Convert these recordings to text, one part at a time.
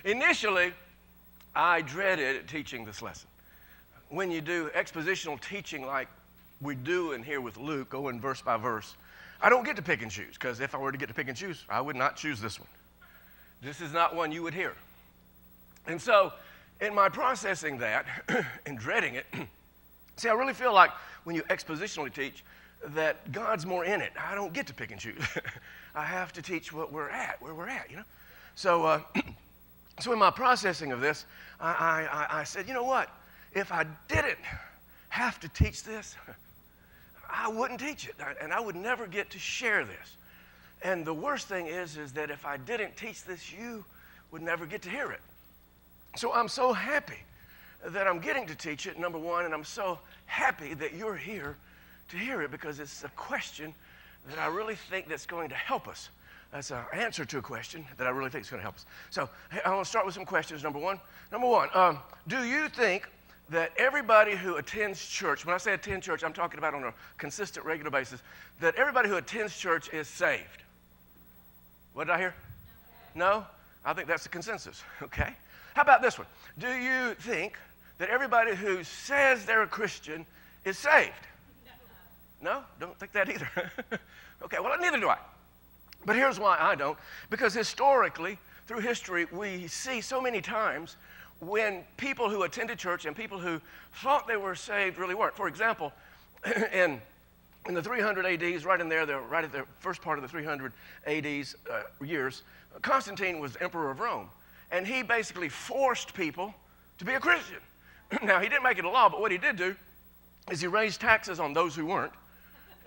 Initially, I dreaded teaching this lesson. When you do expositional teaching like we do in here with Luke, going verse by verse, I don't get to pick and choose, because if I were to get to pick and choose, I would not choose this one. This is not one you would hear. And so, in my processing that and dreading it, see, I really feel like when you expositionally teach that God's more in it. I don't get to pick and choose. I have to teach what we're at, where we're at, you know. So, so in my processing of this, I said, you know what? If I didn't have to teach this, I wouldn't teach it, and I would never get to share this. And the worst thing is that if I didn't teach this, you would never get to hear it. So I'm so happy that I'm getting to teach it, number one, and I'm so happy that you're here to hear it, because it's a question that I really think that's going to help us. That's an answer to a question that I really think is going to help us. So I want to start with some questions. Number one, do you think that everybody who attends church, when I say attend church, I'm talking about on a consistent, regular basis, that everybody who attends church is saved? What did I hear? No? I think that's the consensus, okay? How about this one? Do you think that everybody who says they're a Christian is saved? No? Don't think that either. Okay, well, neither do I. But here's why I don't. Because historically, through history, we see so many times when people who attended church and people who thought they were saved really weren't. For example, in the 300 ADs, right in there, right at the first part of the 300 ADs years, Constantine was emperor of Rome. And he basically forced people to be a Christian. Now, he didn't make it a law, but what he did do is he raised taxes on those who weren't.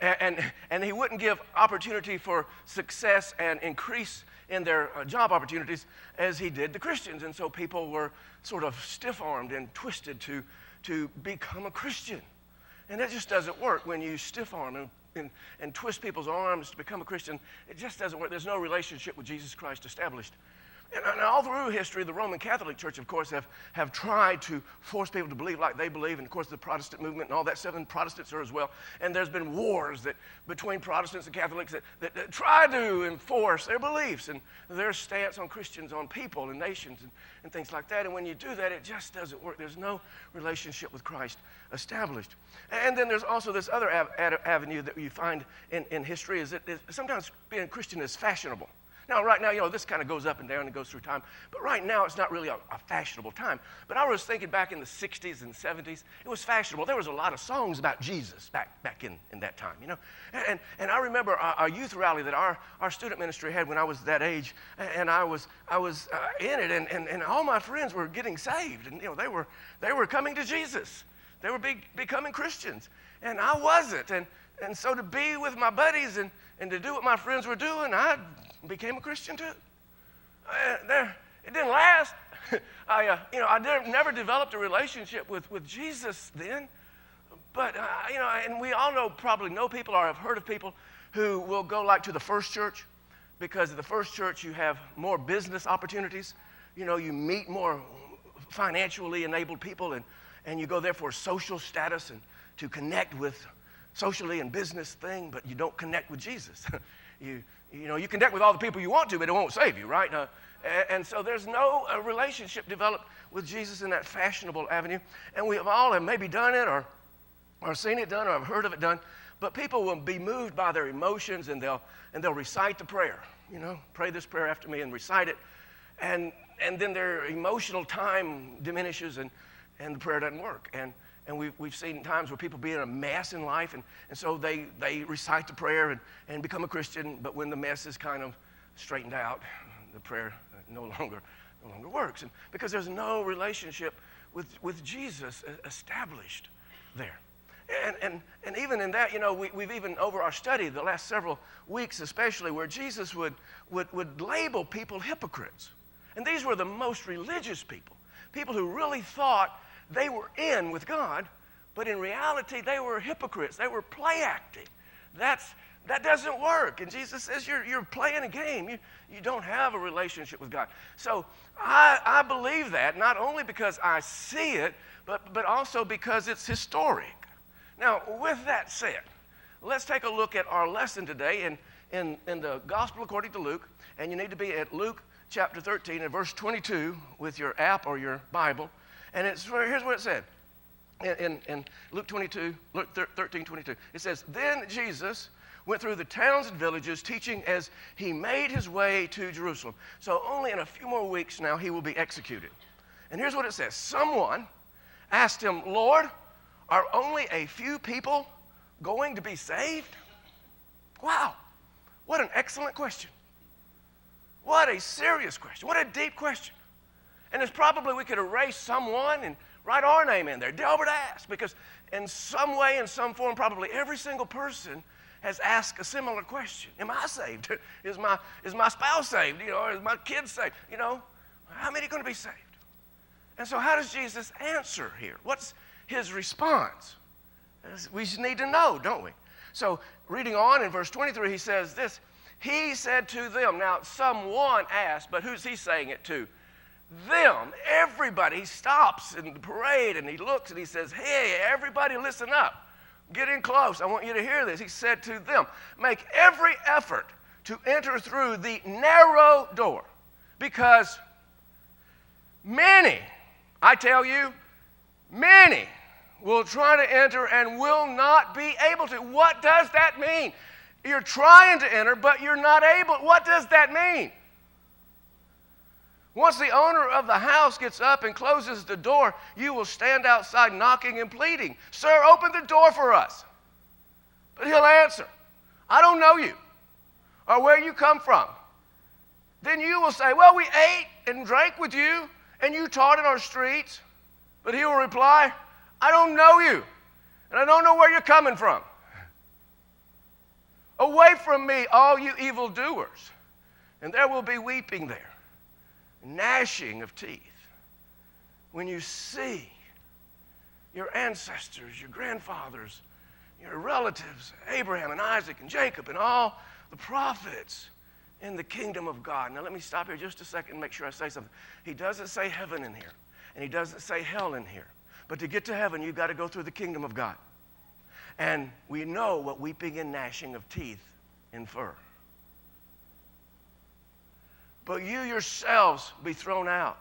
And he wouldn't give opportunity for success and increase in their job opportunities as he did the Christians. And so people were sort of stiff-armed and twisted to become a Christian. And that just doesn't work when you stiff-arm and twist people's arms to become a Christian. It just doesn't work. There's no relationship with Jesus Christ established. And all through history, the Roman Catholic Church, of course, have tried to force people to believe like they believe, and of course the Protestant movement and all that stuff, and Protestants are as well. And there's been wars between Protestants and Catholics that try to enforce their beliefs and their stance on Christians, on people and nations and things like that. And when you do that, it just doesn't work. There's no relationship with Christ established. And then there's also this other avenue that you find in history, is that sometimes being a Christian is fashionable. Now, right now, you know, this kind of goes up and down and goes through time. But right now, it's not really a fashionable time. But I was thinking back in the 60s and 70s, it was fashionable. There was a lot of songs about Jesus back in that time, you know. And I remember a youth rally that our student ministry had when I was that age. And I was in it, and all my friends were getting saved. And, you know, they were coming to Jesus. They were becoming Christians. And I wasn't. And so to be with my buddies and to do what my friends were doing, I became a Christian too. It didn't last. I never developed a relationship with Jesus then. But, and we all probably know people or have heard of people who will go like to the First Church, because at the First Church you have more business opportunities. You know, you meet more financially enabled people, and you go there for social status and to connect with socially and business thing, but you don't connect with Jesus. You connect with all the people you want to, but it won't save you, right? And so there's no relationship developed with Jesus in that fashionable avenue. And we all have maybe done it or seen it done or have heard of it done, but people will be moved by their emotions, and they'll recite the prayer. You know, pray this prayer after me and recite it. And then their emotional time diminishes, and the prayer doesn't work. And we've seen times where people be in a mess in life, and so they recite the prayer and become a Christian, but when the mess is kind of straightened out, the prayer no longer works, and because there's no relationship with Jesus established there. And even in that, you know, we've even over our study the last several weeks especially, where Jesus would label people hypocrites. And these were the most religious people who really thought they were in with God, but in reality, they were hypocrites. They were play acting. That doesn't work. And Jesus says you're playing a game. You don't have a relationship with God. So I believe that, not only because I see it, but also because it's historic. Now, with that said, let's take a look at our lesson today in the Gospel according to Luke. And you need to be at Luke chapter 13 and verse 22 with your app or your Bible. And here's what it said in Luke 13:22. It says, "Then Jesus went through the towns and villages, teaching as he made his way to Jerusalem." So only in a few more weeks now he will be executed. And here's what it says. Someone asked him, "Lord, are only a few people going to be saved?" Wow, what an excellent question. What a serious question. What a deep question. And it's probably we could erase someone and write our name in there. Delbert asked, because in some way, in some form, probably every single person has asked a similar question. Am I saved? Is my spouse saved? Is my kids saved? How many are going to be saved? And so how does Jesus answer here? What's his response? We just need to know, don't we? So reading on in verse 23, he says this. He said to them. Now, someone asked, but who's he saying it to? Them, everybody. He stops in the parade and he looks and he says, "Hey, everybody listen up. Get in close. I want you to hear this." He said to them, "Make every effort to enter through the narrow door, because many, I tell you, many will try to enter and will not be able to." What does that mean? You're trying to enter, but you're not able. What does that mean? Once the owner of the house gets up and closes the door, you will stand outside knocking and pleading, "Sir, open the door for us." But he'll answer, "I don't know you or where you come from." Then you will say, "Well, we ate and drank with you, and you taught in our streets." But he will reply, "I don't know you, and I don't know where you're coming from. Away from me, all you evildoers." And there will be weeping there, gnashing of teeth, when you see your ancestors, your grandfathers, your relatives, Abraham and Isaac and Jacob and all the prophets in the kingdom of God. Now let me stop here just a second and make sure I say something. He doesn't say heaven in here, and he doesn't say hell in here. But to get to heaven, you've got to go through the kingdom of God. And we know what weeping and gnashing of teeth infer. But you yourselves be thrown out.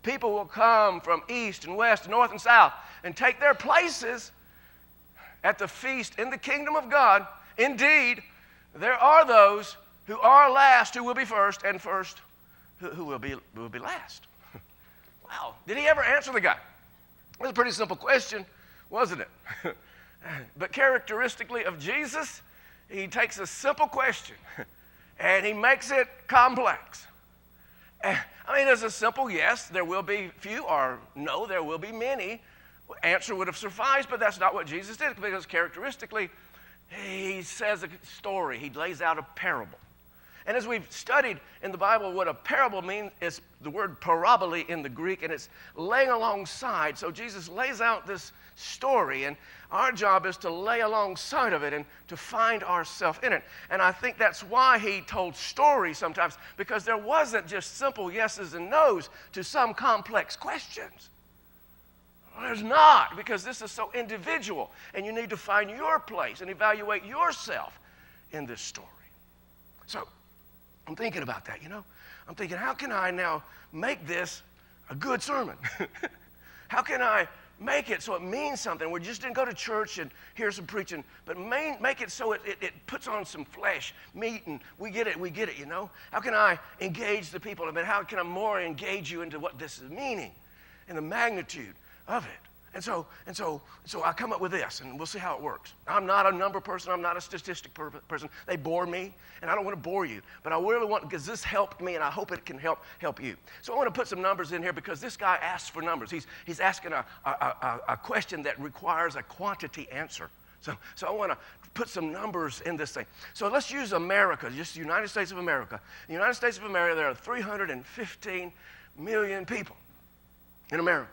People will come from east and west, north and south, and take their places at the feast in the kingdom of God. Indeed, there are those who are last who will be first, and first who will be last. Wow. Did he ever answer the guy? It was a pretty simple question, wasn't it? But characteristically of Jesus, he takes a simple question and he makes it complex. I mean, there's a simple yes, there will be few, or no, there will be many. Answer would have sufficed, but that's not what Jesus did, because characteristically, he says a story. He lays out a parable. And as we've studied in the Bible, what a parable means is the word parabole in the Greek, and it's laying alongside. So Jesus lays out this story, and our job is to lay alongside of it and to find ourselves in it. And I think that's why he told stories sometimes, because there wasn't just simple yeses and nos to some complex questions. There's not, because this is so individual, and you need to find your place and evaluate yourself in this story. So I'm thinking about that, I'm thinking, how can I now make this a good sermon? How can I make it so it means something? We just didn't go to church and hear some preaching, but make it so it puts on some flesh, meat, and we get it, How can I engage the people? How can I more engage you into what this is meaning and the magnitude of it? And so I come up with this, and we'll see how it works. I'm not a number person. I'm not a statistic person. They bore me, and I don't want to bore you. But I really want, because this helped me, and I hope it can help you. So I want to put some numbers in here, because this guy asks for numbers. He's asking a question that requires a quantity answer. So I want to put some numbers in this thing. So let's use America, just the United States of America. In the United States of America, there are 315 million people in America.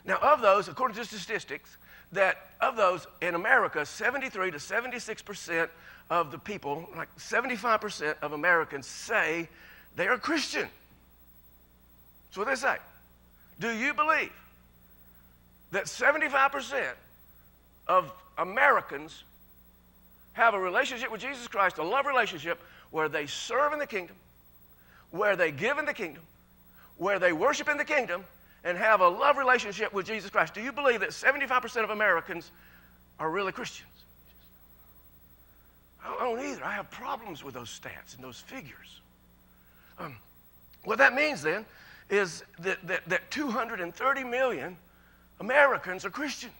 Now, of those, according to statistics, that of those in America, 73 to 76% of the people, like 75% of Americans, say they are Christian. That's what they say. Do you believe that 75% of Americans have a relationship with Jesus Christ, a love relationship, where they serve in the kingdom, where they give in the kingdom, where they worship in the kingdom, and have a love relationship with Jesus Christ. Do you believe that 75% of Americans are really Christians? I don't either. I have problems with those stats and those figures. What that means then is that 230 million Americans are Christian.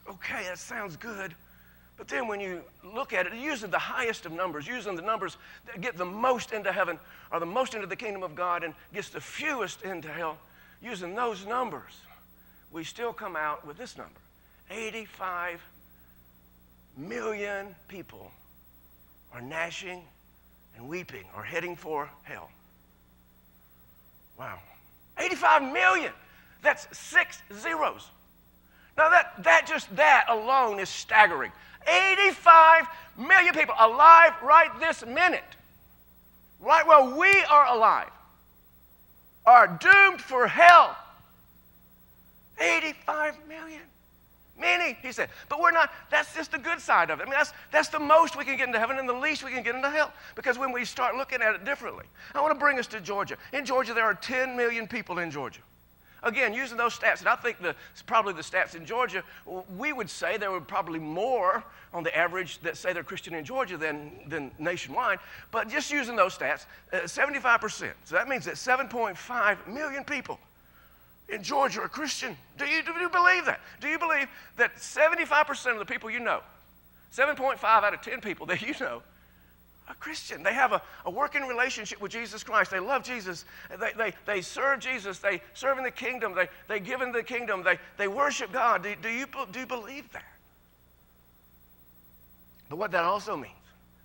Okay, that sounds good. But then when you look at it, using the highest of numbers, using the numbers that get the most into heaven or the most into the kingdom of God and gets the fewest into hell, using those numbers, we still come out with this number. 85 million people are gnashing and weeping or heading for hell. Wow. 85 million. That's 6 zeros. Now that alone is staggering. 85 million people alive right this minute, right where we are alive, are doomed for hell. 85 million. Many, he said. But we're not, that's just the good side of it. I mean, that's the most we can get into heaven and the least we can get into hell. Because when we start looking at it differently. I want to bring us to Georgia. In Georgia, there are 10 million people in Georgia. Again, using those stats, and I think probably the stats in Georgia, we would say there were probably more on the average that say they're Christian in Georgia than nationwide. But just using those stats, 75%. So that means that 7.5 million people in Georgia are Christian. Do you believe that? Do you believe that 75% of the people you know, 7.5 out of 10 people that you know, are Christian? They have a working relationship with Jesus Christ. They love Jesus. They serve Jesus. They serve in the kingdom. They give in the kingdom. They worship God. Do you believe that? But what that also means,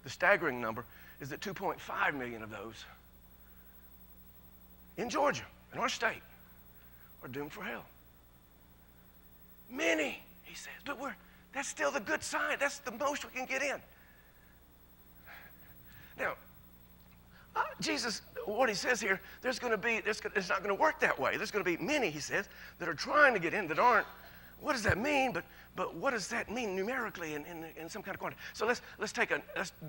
the staggering number, is that 2.5 million of those in Georgia, in our state, are doomed for hell. Many, he says, but that's still the good sign. That's the most we can get in. Now, Jesus, what he says here, it's not going to work that way. There's going to be many, he says, that are trying to get in that aren't. What does that mean? But what does that mean numerically in some kind of quantity? So let's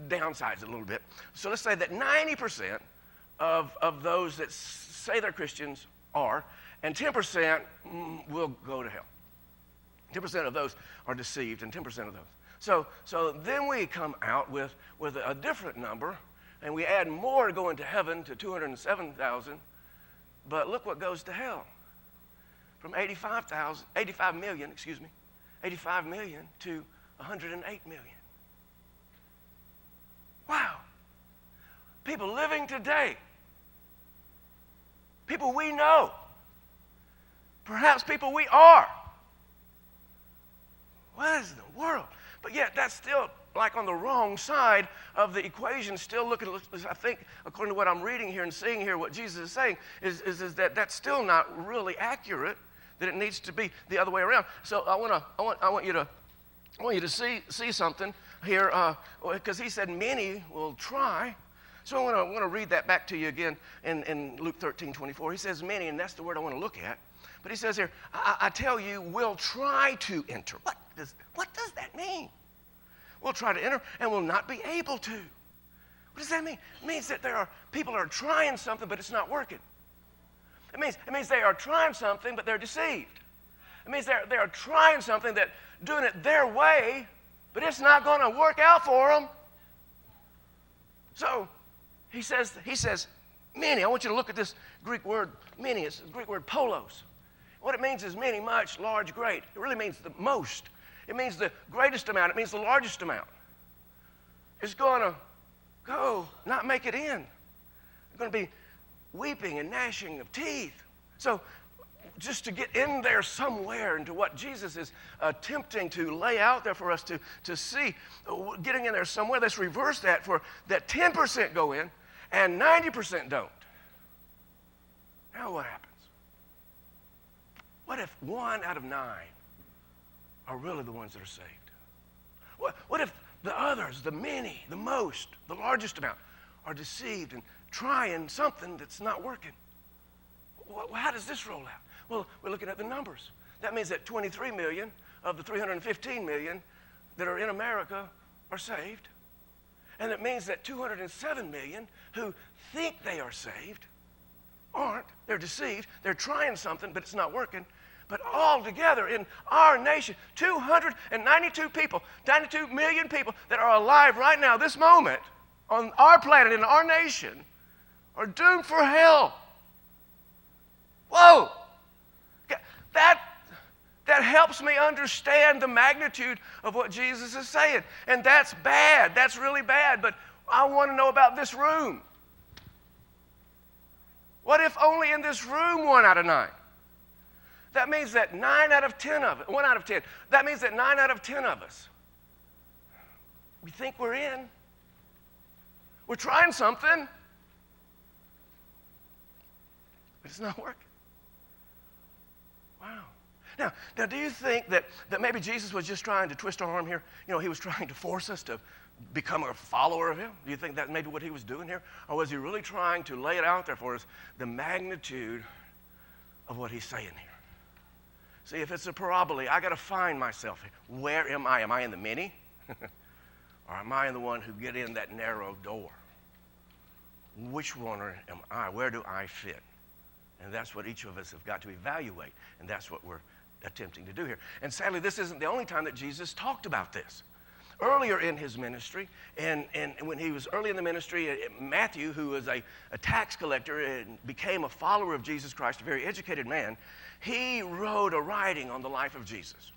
downsize it a little bit. So let's say that 90% of those that say they're Christians are, and 10% will go to hell. 10% of those are deceived, and 10% of those. So then we come out with a different number, and we add more going to heaven to 207,000. But look what goes to hell. From 85 million to 108 million. Wow. People living today. People we know. Perhaps people we are. What is the world? But yet that's still like on the wrong side of the equation, still looking, I think, according to what I'm reading here and seeing here, what Jesus is saying is that that's still not really accurate, that it needs to be the other way around. So I want you to see something here, because he said many will try. So I want to read that back to you again in Luke 13:24. He says many, and that's the word I want to look at. But he says here, I tell you, will try to enter. What does that mean? We'll try to enter and will not be able to. What does that mean? It means that there are people that are trying something, but it's not working. It means they are trying something, but they're deceived. It means they are trying something, that doing it their way, but it's not going to work out for them. So he says many. I want you to look at this Greek word many. It's the Greek word polos. What it means is many, much, large, great. It really means the most. It means the greatest amount. It means the largest amount. It's going to go, not make it in. It's going to be weeping and gnashing of teeth. So just to get in there somewhere into what Jesus is attempting to lay out there for us to see, getting in there somewhere, let's reverse that for that 10% go in and 90% don't. Now what happens? What if 1 out of 9 are really the ones that are saved? What if the others, the many, the most, the largest amount, are deceived and trying something that's not working? How does this roll out? Well, we're looking at the numbers. That means that 23 million of the 315 million that are in America are saved. And it means that 207 million who think they are saved aren't. They're deceived. They're trying something, but it's not working. But all together in our nation, 292 people, 92 million people that are alive right now, this moment, on our planet, in our nation, are doomed for hell. Whoa! That helps me understand the magnitude of what Jesus is saying. And that's bad. That's really bad. But I want to know about this room. What if only in this room 1 out of 9? That means that 9 out of 10 of it, 1 out of 10, that means that 9 out of 10 of us, we think we're in. We're trying something, but it's not working. Wow. Now, do you think that maybe Jesus was just trying to twist our arm here? You know, he was trying to force us to become a follower of him? Do you think that's maybe what he was doing here? Or was he really trying to lay it out there for us, the magnitude of what he's saying here? See, if it's a parabola, I got to find myself here. Where am I? Am I in the many? Or am I in the one who get in that narrow door? Which one am I? Where do I fit? And that's what each of us have got to evaluate. And that's what we're attempting to do here. And sadly, this isn't the only time that Jesus talked about this. Earlier in his ministry, and when he was early in the ministry, Matthew, who was a tax collector and became a follower of Jesus Christ, a very educated man, he wrote a writing on the life of Jesus.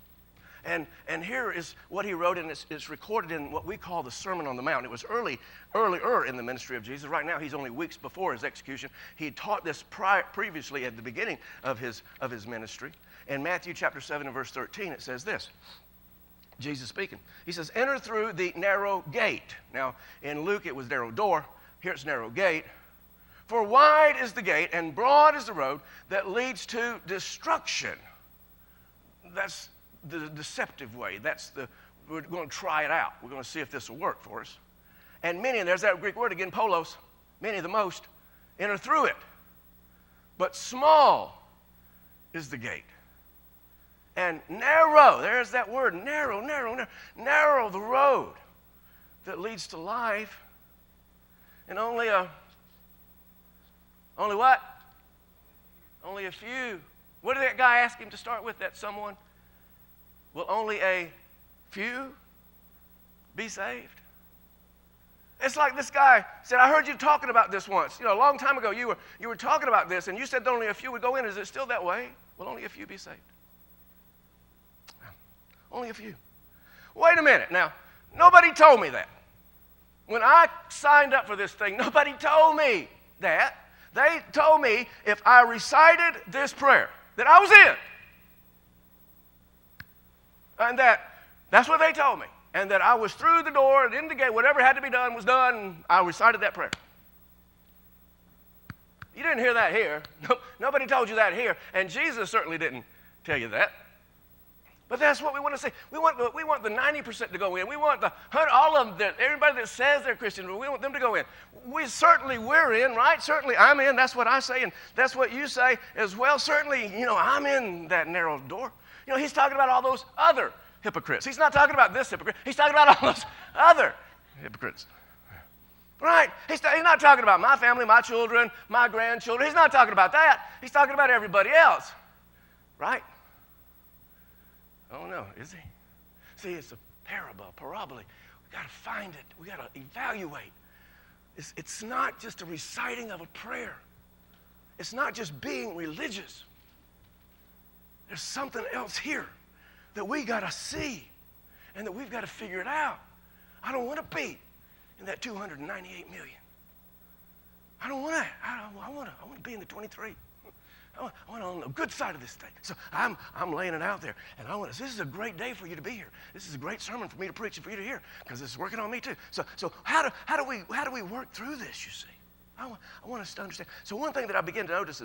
And here is what he wrote, and it's recorded in what we call the Sermon on the Mount. It was earlier in the ministry of Jesus. Right now, he's only weeks before his execution. He taught this previously at the beginning of his ministry. In Matthew chapter 7 and verse 13, it says this. Jesus speaking. He says, enter through the narrow gate. Now, in Luke, it was narrow door. Here it's narrow gate. For wide is the gate and broad is the road that leads to destruction. That's the deceptive way. We're going to try it out. We're going to see if this will work for us. And many, and there's that Greek word again, polos, many, the most, enter through it. But small is the gate. And narrow, there's that word, narrow the road that leads to life. And only what? Only a few. What did that guy ask him to start with, that someone? Will only a few be saved? It's like this guy said, I heard you talking about this once. You know, a long time ago, you were talking about this, and you said that only a few would go in. Is it still that way? Will only a few be saved? Only a few. Wait a minute. Now, nobody told me that. When I signed up for this thing, nobody told me that. They told me if I recited this prayer, that I was in. And that's what they told me. And that I was through the door and in the gate. Whatever had to be done was done. And I recited that prayer. You didn't hear that here. Nobody told you that here. And Jesus certainly didn't tell you that. But that's what we want to say. We want the 90% to go in. We want the 100, all of them, everybody that says they're Christian, we want them to go in. We're in, right? Certainly I'm in. That's what I say, and that's what you say as well. Certainly, I'm in that narrow door. He's talking about all those other hypocrites. He's not talking about this hypocrite. He's talking about all those other hypocrites. Right? He's not talking about my family, my children, my grandchildren. He's not talking about that. He's talking about everybody else. Right? Oh, no, is he? See, it's a parabola. We've got to find it. We've got to evaluate. It's not just a reciting of a prayer. It's not just being religious. There's something else here that we got to see and that we've got to figure it out. I don't want to be in that 298 million. I don't want that. I want to be in the 23. I want on the good side of this thing. So I'm laying it out there. And this is a great day for you to be here. This is a great sermon for me to preach and for you to hear because it's working on me too. So how do we work through this, you see? I want us to understand. So one thing that I began to notice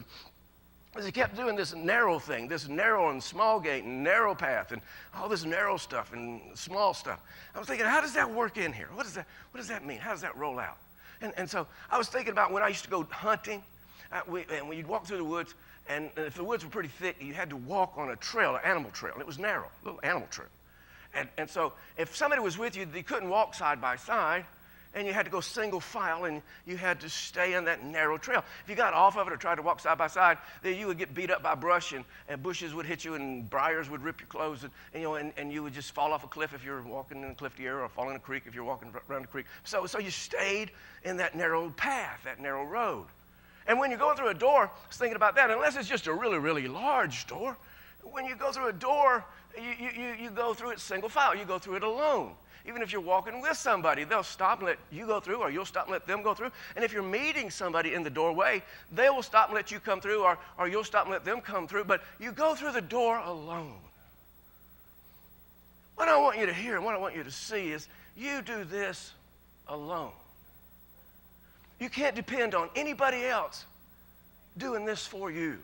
is he kept doing this narrow thing, this narrow and small gate and narrow path and all this narrow stuff and small stuff. I was thinking, how does that work in here? What does that mean? How does that roll out? And so I was thinking about when I used to go hunting, and when you'd walk through the woods, and if the woods were pretty thick, you had to walk on a trail, an animal trail, and it was narrow, a little animal trail. And so if somebody was with you, they couldn't walk side by side, and you had to go single file, and you had to stay in that narrow trail. If you got off of it or tried to walk side by side, then you would get beat up by brush, and bushes would hit you, and briars would rip your clothes, and you would just fall off a cliff if you were walking in a cliff area, or fall in a creek if you're walking around a creek. So you stayed in that narrow path, that narrow road. And when you're going through a door, I was thinking about that, unless it's just a really, really large door, when you go through a door, you go through it single file. You go through it alone. Even if you're walking with somebody, they'll stop and let you go through, or you'll stop and let them go through. And if you're meeting somebody in the doorway, they will stop and let you come through, or you'll stop and let them come through. But you go through the door alone. What I want you to hear and what I want you to see is you do this alone. You can't depend on anybody else doing this for you.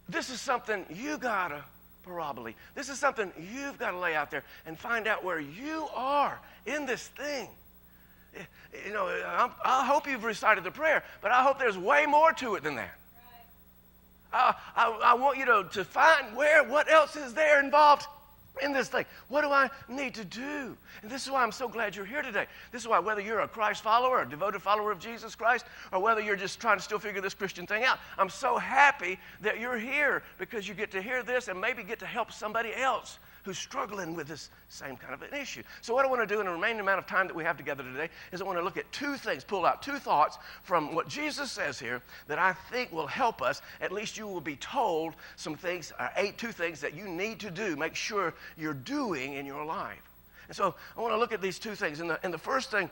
This is something you gotta parabole. This is something you've got to lay out there and find out where you are in this thing. You know, I hope you've recited the prayer, but I hope there's way more to it than that. Right. I want you to find what else is there involved in this thing. What do I need to do? And this is why I'm so glad you're here today. This is why, whether you're a Christ follower, a devoted follower of Jesus Christ, or whether you're just trying to still figure this Christian thing out, I'm so happy that you're here, because you get to hear this and maybe get to help somebody else who's struggling with this same kind of an issue. So what I want to do in the remaining amount of time that we have together today is I want to look at two things, pull out two thoughts from what Jesus says here that I think will help us. At least you will be told some things, two things that you need to do, make sure you're doing in your life. And so I want to look at these two things. And the first thing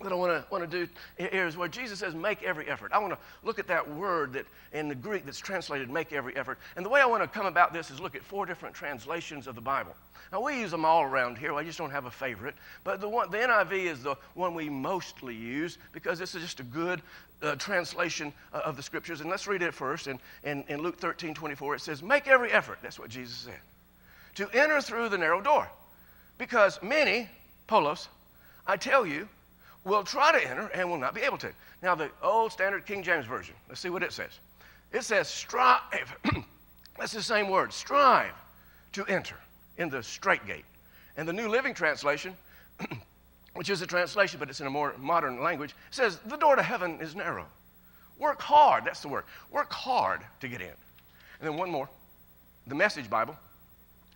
that I want to do here is where Jesus says, make every effort. I want to look at that word that in the Greek that's translated, make every effort. And the way I want to come about this is look at 4 different translations of the Bible. Now, we use them all around here. I just don't have a favorite. But the NIV is the one we mostly use, because this is just a good translation of the Scriptures. And let's read it first. In Luke 13:24, it says, make every effort. That's what Jesus said. To enter through the narrow door. Because many, Polos, I tell you, will try to enter and will not be able to. Now, the old standard King James Version, let's see what it says. It says, strive. That's the same word, strive to enter in the straight gate. And the New Living Translation, which is a translation, but it's in a more modern language, says, the door to heaven is narrow. Work hard, that's the word. Work hard to get in. And then one more, the Message Bible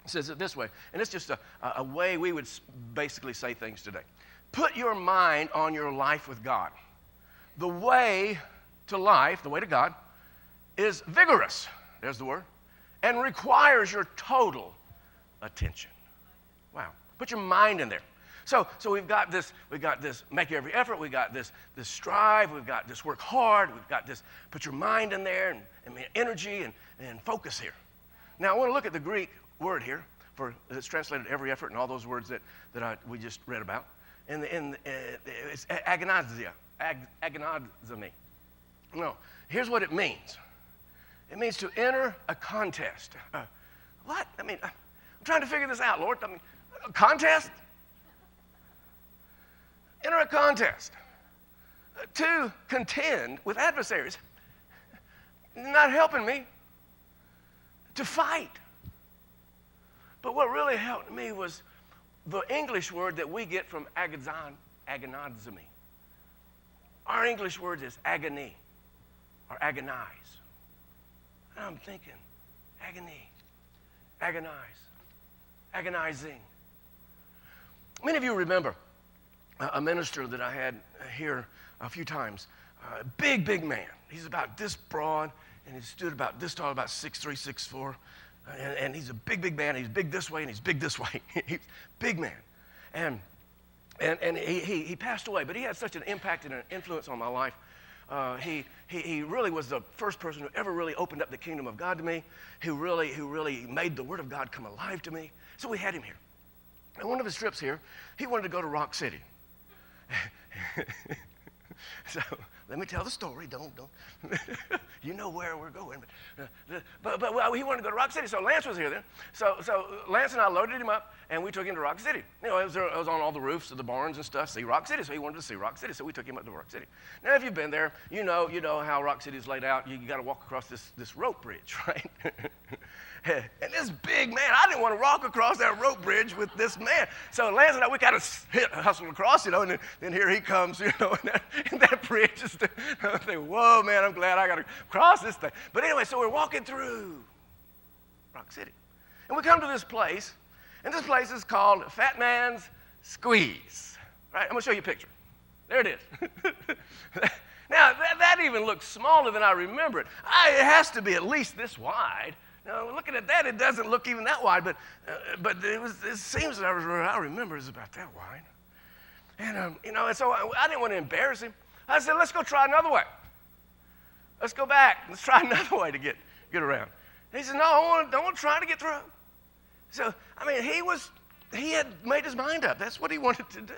says it this way, and it's just a way we would basically say things today. Put your mind on your life with God. The way to life, the way to God, is vigorous, there's the word, and requires your total attention. Wow. Put your mind in there. So we've got this make every effort, we've got this strive, we've got this work hard, we've got this put your mind in there, and energy and focus here. Now I want to look at the Greek word here, for it's translated every effort and all those words that we just read about. It's agonized me. No, here's what it means. It means to enter a contest. What? I mean, I'm trying to figure this out, Lord. I mean, a contest? Enter a contest. To contend with adversaries. Not helping me. To fight. But what really helped me was the English word that we get from agonized me. Our English word is agony or agonize. And I'm thinking, agony, agonize, agonizing. Many of you remember a minister that I had here a few times. Big man. He's about this broad, and he stood about this tall, about 6'3", 6'4". And he's a big man. He's big this way and he's big this way. He's big man. And he passed away, but he had such an impact and an influence on my life. He really was the first person who ever really opened up the kingdom of God to me, who really made the Word of God come alive to me. So we had him here. And one of his trips here, he wanted to go to Rock City. So let me tell the story. Don't. You know where we're going. But well, he wanted to go to Rock City, so Lance was here then. So Lance and I loaded him up, and we took him to Rock City. It was on all the roofs of the barns and stuff, see Rock City. So he wanted to see Rock City, so we took him up to Rock City. Now, if you've been there, you know how Rock City is laid out. You got to walk across this rope bridge, right? And this big man, I didn't want to walk across that rope bridge with this man. So Lance and I, we kind of hustled across, and then here he comes, and that bridge is, I think, whoa, man, I'm glad I got to cross this thing. But anyway, so we're walking through Rock City. And we come to this place, and this place is called Fat Man's Squeeze. Right? I'm going to show you a picture. There it is. Now, that even looks smaller than I remember it. It has to be at least this wide. Now, looking at that, it doesn't look even that wide, but it seems that I remember it's about that wide. And, and so I didn't want to embarrass him. I said, let's go try another way. Let's go back. Let's try another way to get around. And he said, no, I want to try to get through. So, I mean, he had made his mind up. That's what he wanted to do.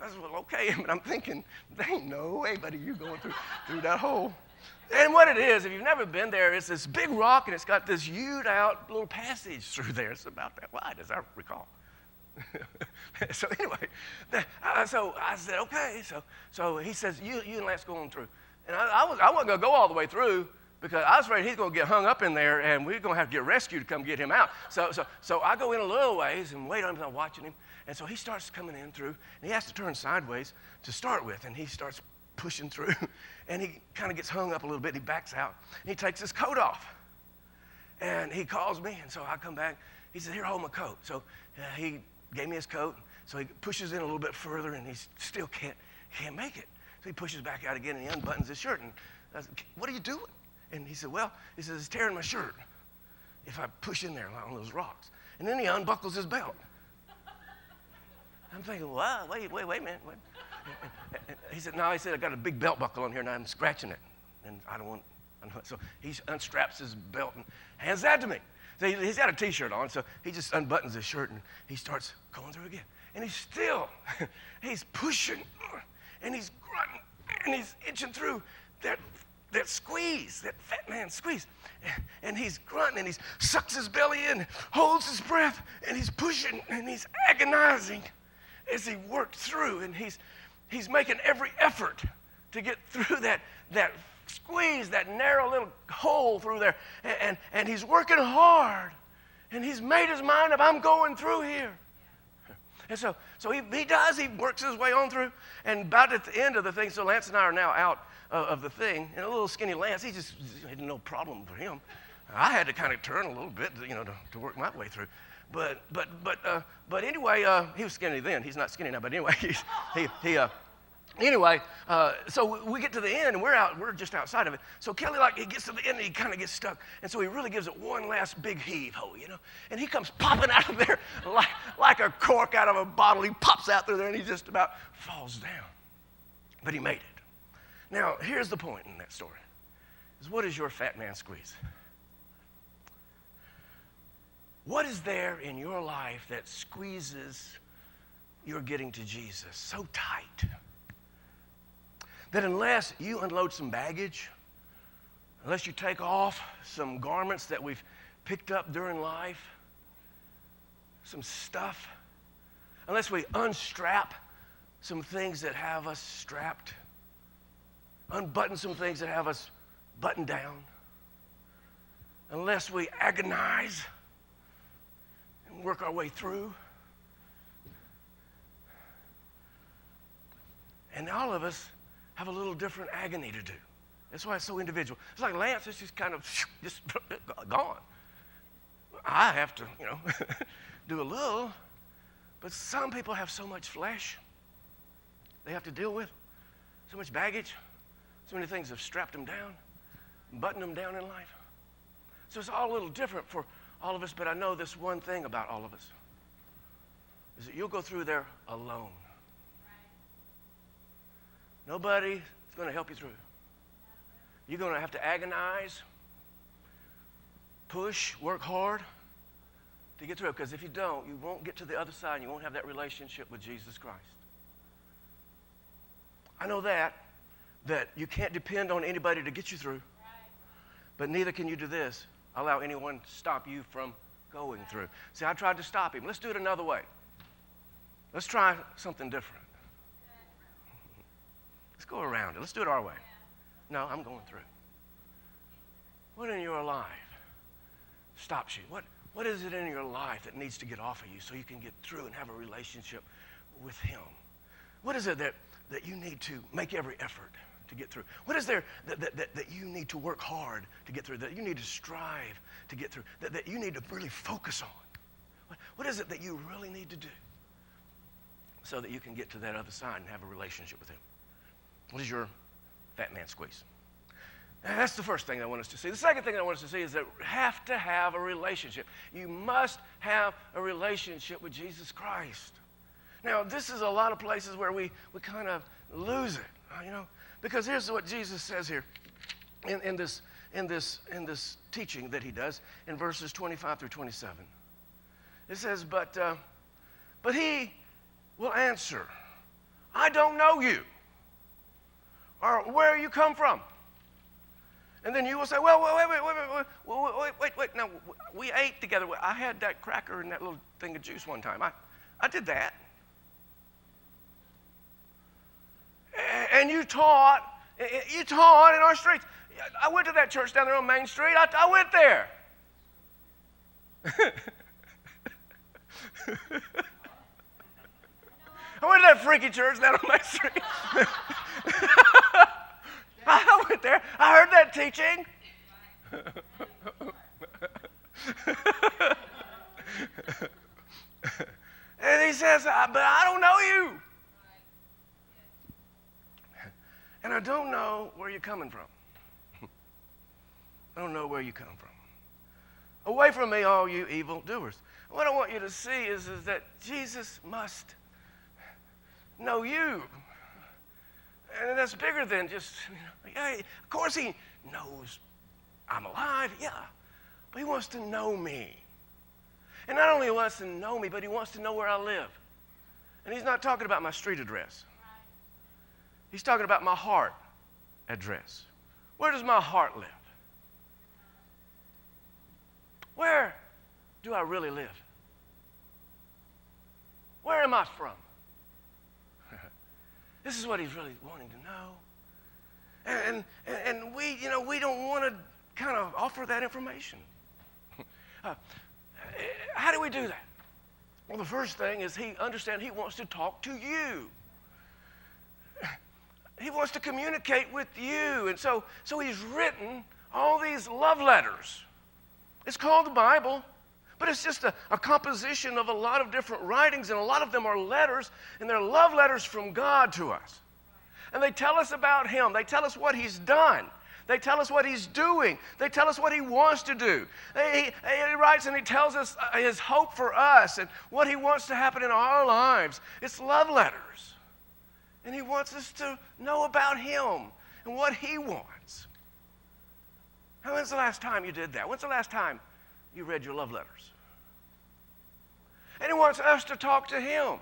I said, well, okay, but I'm thinking, there ain't no way, buddy, you going through that hole. And what it is, if you've never been there, it's this big rock, and it's got this hewed out little passage through there. It's about that wide, as I recall. So anyway, so I said, okay. So he says, you and Lance go on through. And I wasn't going to go all the way through because I was afraid he's going to get hung up in there, and we're going to have to get rescued to come get him out. So I go in a little ways and wait on him, I'm watching him. And so he starts coming in through, and he has to turn sideways to start with, and he starts pushing through, and he kind of gets hung up a little bit, and he backs out, and he takes his coat off, and he calls me, and so I come back. He said, here, hold my coat. So he gave me his coat, so he pushes in a little bit further, and he still can't make it. So he pushes back out again, and he unbuttons his shirt, and I said, what are you doing? And he said, well, it's tearing my shirt if I push in there on those rocks. And then he unbuckles his belt. I'm thinking, wow, wait a minute. He said, no, I got a big belt buckle on here, and I'm scratching it. And I don't want. So he unstraps his belt and hands that to me. So he's got a T-shirt on, so he just unbuttons his shirt, and he starts going through again. And he's pushing, and he's grunting, and he's inching through that squeeze, that fat man squeeze. And he's grunting, and he sucks his belly in, holds his breath, and he's pushing, and he's agonizing as he worked through, and he's making every effort to get through that squeeze, that narrow little hole through there, and he's working hard, and he's made his mind up, I'm going through here. And so he works his way on through, and about at the end of the thing, so Lance and I are now out of the thing, and a little skinny Lance, he just had no problem for him. I had to kind of turn a little bit, to work my way through. But anyway, he was skinny then. He's not skinny now. But anyway, so we get to the end, and we're just outside of it. So Kelly, he gets to the end, and he kind of gets stuck. And so he really gives it one last big heave-ho, And he comes popping out of there like a cork out of a bottle. He pops out through there, and he just about falls down. But he made it. Now, here's the point in that story, is what is your fat man squeeze? What is there in your life that squeezes your getting to Jesus so tight that unless you unload some baggage, unless you take off some garments that we've picked up during life, some stuff, unless we unstrap some things that have us strapped, unbutton some things that have us buttoned down, unless we agonize and work our way through. And all of us have a little different agony to do. That's why it's so individual. It's like Lance is just kind of just gone. I have to, do a little, but some people have so much flesh they have to deal with, so much baggage, so many things have strapped them down, buttoned them down in life. So it's all a little different for all of us, but I know this one thing about all of us, is that you'll go through there alone. Nobody is going to help you through. You're going to have to agonize, push, work hard to get through it, because if you don't, you won't get to the other side, and you won't have that relationship with Jesus Christ. I know that, that you can't depend on anybody to get you through, but neither can you do this, allow anyone to stop you from going through. See, I tried to stop him. Let's do it another way. Let's try something different. Let's go around it. Let's do it our way. No, I'm going through. What in your life stops you? What is it in your life that needs to get off of you so you can get through and have a relationship with him? What is it that you need to make every effort to get through? What is there that you need to work hard to get through, that you need to strive to get through, that you need to really focus on? What is it that you really need to do so that you can get to that other side and have a relationship with him? What is your fat man squeeze? And that's the first thing I want us to see. The second thing I want us to see is that we have to have a relationship. You must have a relationship with Jesus Christ. Now, this is a lot of places where we kind of lose it, you know, because here's what Jesus says here in this teaching that he does in verses 25 through 27. It says, but he will answer, I don't know you, or where you come from. And then you will say, well, wait. Now, we ate together. I had that cracker and that little thing of juice one time. I did that. And you taught in our streets. I went to that church down there on Main Street. I went there. I went to that freaky church down on Main Street. I went there. I heard that teaching. And he says, but I don't know you. And I don't know where you're coming from. I don't know where you come from. Away from me, all you evil doers. What I want you to see is that Jesus must know you. And that's bigger than just, yeah, of course he knows I'm alive, yeah. But he wants to know me. And not only wants to know me, but he wants to know where I live. And he's not talking about my street address. He's talking about my heart address. Where does my heart live? Where do I really live? Where am I from? This is what he's really wanting to know. And we don't want to kind of offer that information. How do we do that? Well, the first thing is he wants to talk to you. He wants to communicate with you. And so he's written all these love letters. It's called the Bible. But it's just a composition of a lot of different writings, and a lot of them are letters, and they're love letters from God to us. And they tell us about him. They tell us what he's done. They tell us what he's doing. They tell us what he wants to do. He writes and he tells us his hope for us and what he wants to happen in our lives. It's love letters. And he wants us to know about him and what he wants. When's the last time you did that? When's the last time you read your love letters? And he wants us to talk to him.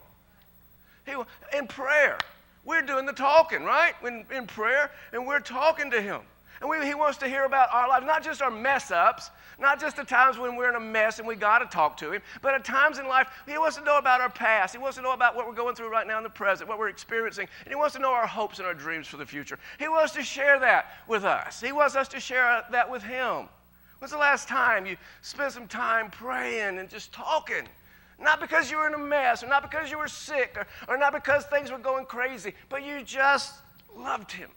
In prayer, we're doing the talking, right? In prayer, and we're talking to him. And he wants to hear about our lives, not just our mess-ups, not just the times when we're in a mess and we got to talk to him, but at times in life, he wants to know about our past. He wants to know about what we're going through right now in the present, what we're experiencing, and he wants to know our hopes and our dreams for the future. He wants to share that with us. He wants us to share that with him. When's the last time you spent some time praying and just talking? Not because you were in a mess, or not because you were sick, or not because things were going crazy, but you just loved him.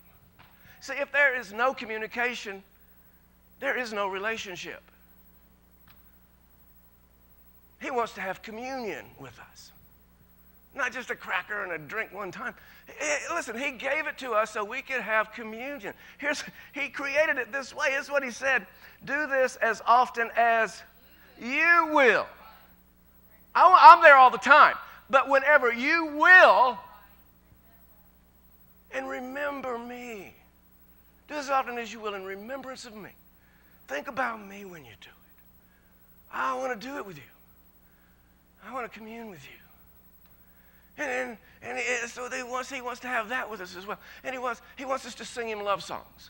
See, if there is no communication, there is no relationship. He wants to have communion with us. Not just a cracker and a drink one time. Listen, he gave it to us so we could have communion. He created it this way. Here's what he said. Do this as often as you will. I'm there all the time. But whenever you will, and remember me. Do this as often as you will in remembrance of me. Think about me when you do it. I want to do it with you. I want to commune with you. So he wants to have that with us as well. And he wants us to sing him love songs.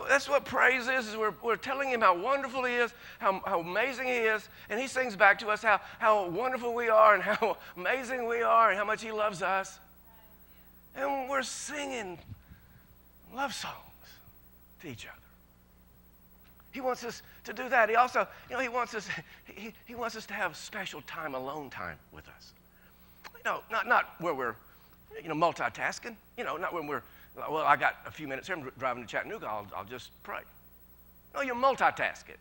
That's what praise is we're telling him how wonderful he is, how amazing he is, and he sings back to us how wonderful we are and how amazing we are and how much he loves us. And we're singing love songs to each other. He wants us to do that. He also, he wants us to have special time, alone time with us. Not where we're, multitasking. Not when we're, well, I got a few minutes here. I'm driving to Chattanooga. I'll just pray. No, you're multitasking.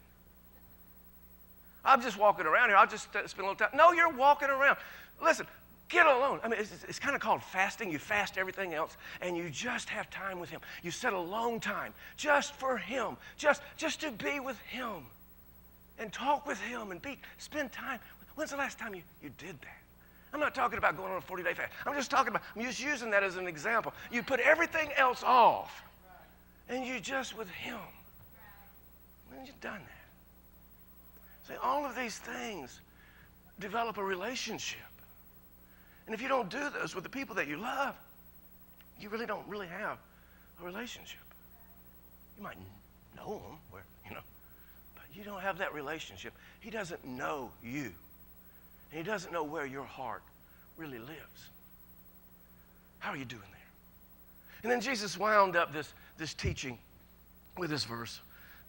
I'm just walking around here. I'll just spend a little time. No, you're walking around. Listen, get alone. I mean, it's kind of called fasting. You fast everything else, and you just have time with him. You set alone time just for him, just to be with him and talk with him and spend time. When's the last time you did that? I'm not talking about going on a 40-day fast. I'm just using that as an example. You put everything else off, and you're just with him. When you've done that. See, all of these things develop a relationship. And if you don't do those with the people that you love, you really don't have a relationship. You might know them, but you don't have that relationship. He doesn't know you. And he doesn't know where your heart really lives. How are you doing there? And then Jesus wound up this teaching with this verse,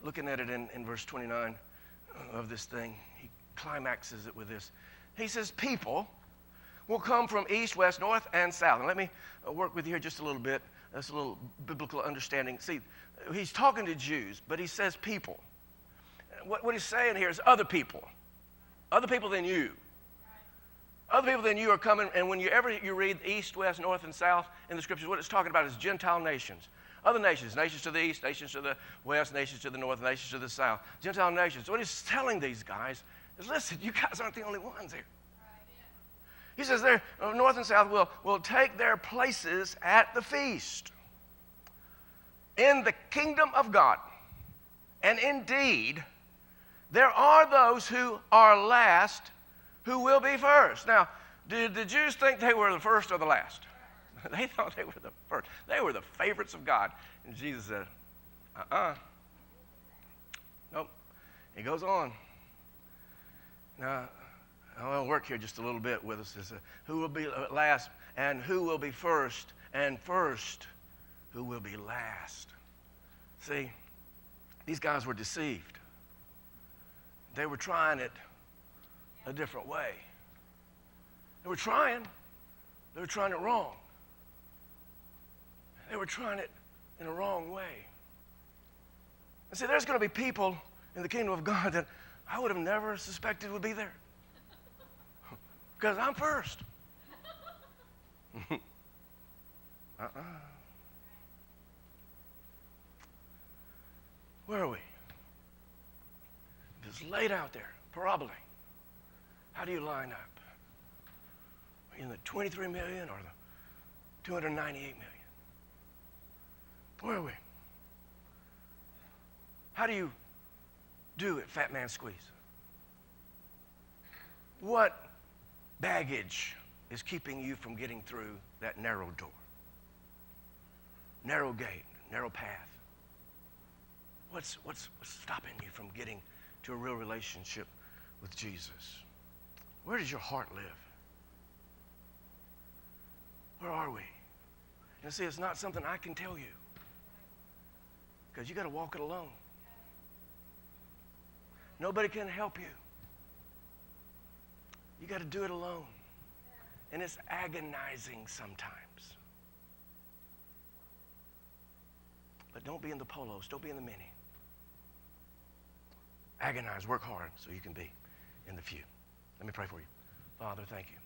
looking at it in verse 29 of this thing. He climaxes it with this. He says, people will come from east, west, north, and south. And let me work with you here just a little bit. That's a little biblical understanding. See, he's talking to Jews, but he says people. What he's saying here is other people than you. Other people than you are coming, and whenever you read east, west, north, and south in the scriptures, what it's talking about is Gentile nations. Other nations to the east, nations to the west, nations to the north, nations to the south. Gentile nations. So what he's telling these guys is, listen, you guys aren't the only ones here. He says there, north and south will take their places at the feast in the kingdom of God. And indeed, there are those who are last who will be first. Now, did the Jews think they were the first or the last? They thought they were the first. They were the favorites of God. And Jesus said, nope. He goes on. Now, I want to work here just a little bit with us. Who will be last and who will be first, and first who will be last. See, these guys were deceived. They were trying it a different way. They were trying it wrong. They were trying it in a wrong way. And see, there's going to be people in the kingdom of God that I would have never suspected would be there. Because I'm first. Where are we? It's laid out there, parabola. How do you line up? Are you in the 23 million or the 298 million? Where are we? How do you do it, fat man squeeze? What baggage is keeping you from getting through that narrow door? Narrow gate, narrow path. What's stopping you from getting to a real relationship with Jesus? Where does your heart live? Where are we? And see, it's not something I can tell you, because you got to walk it alone. Nobody can help you. You got to do it alone. And it's agonizing sometimes. But don't be in the polos. Don't be in the mini. Agonize. Work hard so you can be in the few. Let me pray for you. Father, thank you.